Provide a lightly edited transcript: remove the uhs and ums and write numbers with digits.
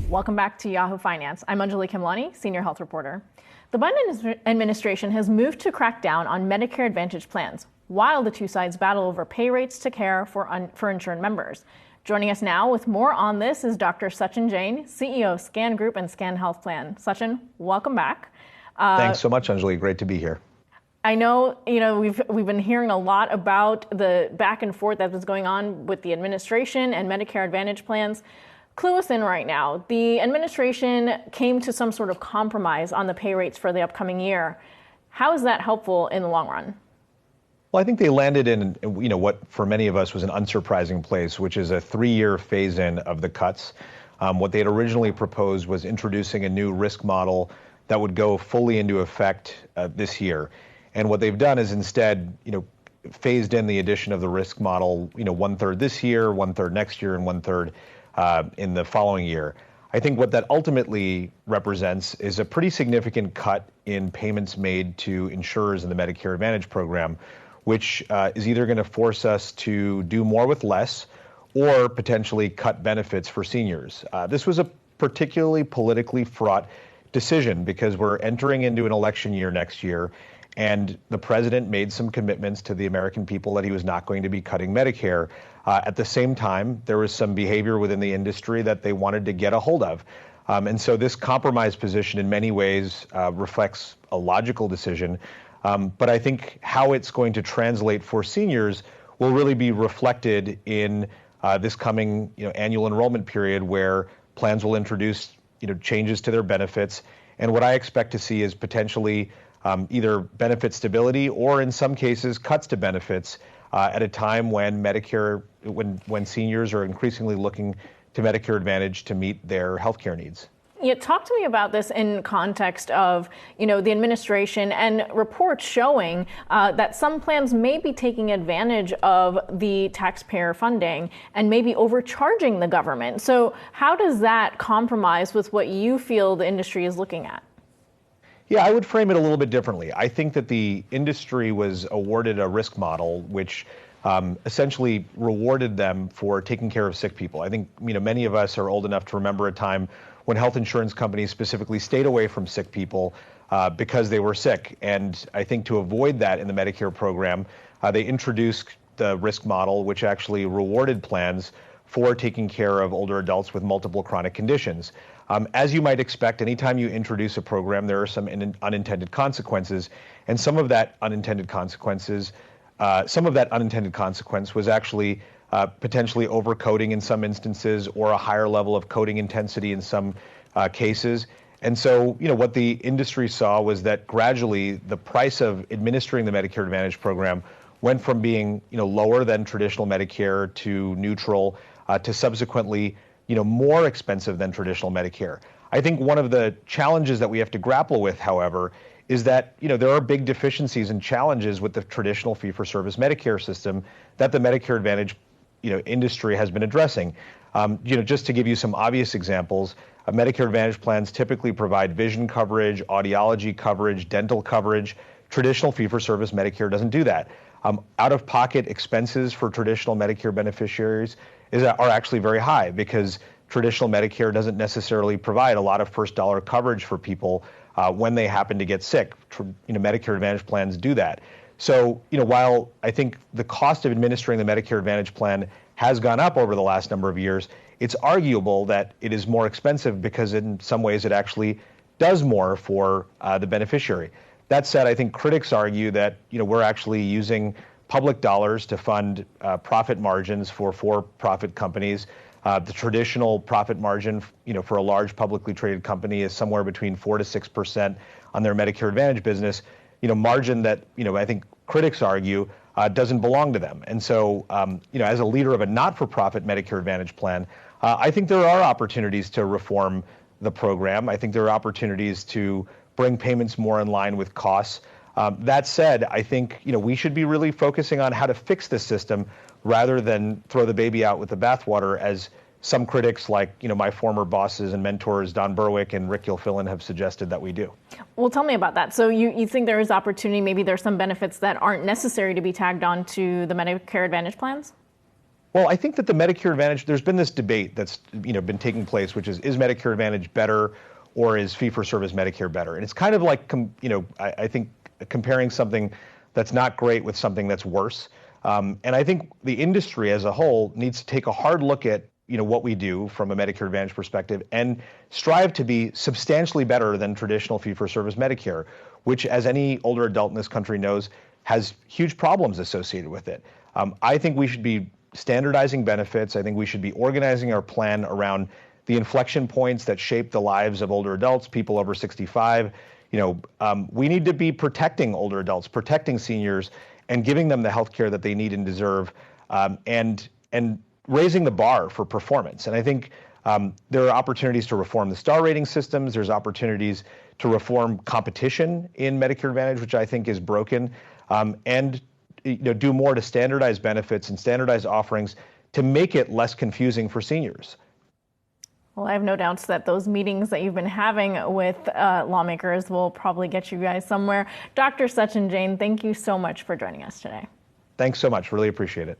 Welcome back to Yahoo Finance. I'm Anjalee Khemlani, Senior Health Reporter. The Biden administration has moved to crack down on Medicare Advantage plans, while the two sides battle over pay rates to care for insured members. Joining us now with more on this is Dr. Sachin Jain, CEO of Scan Group and Scan Health Plan. Sachin, welcome back. Thanks so much, Anjalee. Great to be here. I know, we've been hearing a lot about the back and forth that was going on with the administration and Medicare Advantage plans. Clue us in right now. The administration came to some sort of compromise on the pay rates for the upcoming year. How is that helpful in the long run? Well, I think they landed in, what for many of us was an unsurprising place, which is a 3-year phase-in of the cuts. What they had originally proposed was introducing a new risk model that would go fully into effect this year. And what they've done is instead, phased in the addition of the risk model, 1/3 this year, 1/3 next year, and 1/3 in the following year. I think what that ultimately represents is a pretty significant cut in payments made to insurers in the Medicare Advantage program, which is either going to force us to do more with less or potentially cut benefits for seniors. This was a particularly politically fraught decision because we're entering into an election year next year, and the president made some commitments to the American people that he was not going to be cutting Medicare. At the same time, there was some behavior within the industry that they wanted to get a hold of. And so this compromise position in many ways reflects a logical decision. But I think how it's going to translate for seniors will really be reflected in this coming annual enrollment period where plans will introduce changes to their benefits. And what I expect to see is potentially either benefit stability or in some cases cuts to benefits at a time when when seniors are increasingly looking to Medicare Advantage to meet their healthcare needs. Yeah, talk to me about this in context of, the administration and reports showing that some plans may be taking advantage of the taxpayer funding and maybe overcharging the government. So how does that compromise with what you feel the industry is looking at? Yeah, I would frame it a little bit differently. I think that the industry was awarded a risk model which essentially rewarded them for taking care of sick people. I think many of us are old enough to remember a time when health insurance companies specifically stayed away from sick people because they were sick. And I think to avoid that in the Medicare program, they introduced the risk model, which actually rewarded plans for taking care of older adults with multiple chronic conditions. As you might expect, anytime you introduce a program, there are some unintended consequences, and some of that unintended consequence was actually potentially overcoding in some instances or a higher level of coding intensity in some cases. And so, what the industry saw was that gradually the price of administering the Medicare Advantage program went from being, lower than traditional Medicare to neutral to subsequently, more expensive than traditional Medicare. I think one of the challenges that we have to grapple with, however, is that there are big deficiencies and challenges with the traditional fee-for-service Medicare system that the Medicare Advantage industry has been addressing. Just to give you some obvious examples, Medicare Advantage plans typically provide vision coverage, audiology coverage, dental coverage. Traditional fee-for-service Medicare doesn't do that. Out-of-pocket expenses for traditional Medicare beneficiaries are actually very high because traditional Medicare doesn't necessarily provide a lot of first dollar coverage for people when they happen to get sick. Medicare Advantage plans do that. So, while I think the cost of administering the Medicare Advantage plan has gone up over the last number of years, it's arguable that it is more expensive because in some ways it actually does more for the beneficiary. That said, I think critics argue that, we're actually using public dollars to fund profit margins for for-profit companies. The traditional profit margin, for a large publicly traded company is somewhere between 4 to 6% on their Medicare Advantage business. Margin that, I think critics argue doesn't belong to them. And so, as a leader of a not-for-profit Medicare Advantage plan, I think there are opportunities to reform the program. I think there are opportunities to bring payments more in line with costs. That said, I think, we should be really focusing on how to fix this system rather than throw the baby out with the bathwater, as some critics like, my former bosses and mentors, Don Berwick and Rick Gilfillan, have suggested that we do. Well, tell me about that. So you think there is opportunity, maybe there's some benefits that aren't necessary to be tagged on to the Medicare Advantage plans? Well, I think that the Medicare Advantage, there's been this debate that's been taking place, which is Medicare Advantage better or is fee-for-service Medicare better? And it's kind of like, I think comparing something that's not great with something that's worse. And I think the industry as a whole needs to take a hard look at what we do from a Medicare Advantage perspective and strive to be substantially better than traditional fee-for-service Medicare, which, as any older adult in this country knows, has huge problems associated with it. I think we should be standardizing benefits. I think we should be organizing our plan around the inflection points that shape the lives of older adults, people over 65. We need to be protecting older adults, protecting seniors, and giving them the health care that they need and deserve, and raising the bar for performance. And I think there are opportunities to reform the star rating systems. There's opportunities to reform competition in Medicare Advantage, which I think is broken, and do more to standardize benefits and standardize offerings to make it less confusing for seniors. Well, I have no doubts that those meetings that you've been having with lawmakers will probably get you guys somewhere. Dr. Sachin Jain, thank you so much for joining us today. Thanks so much. Really appreciate it.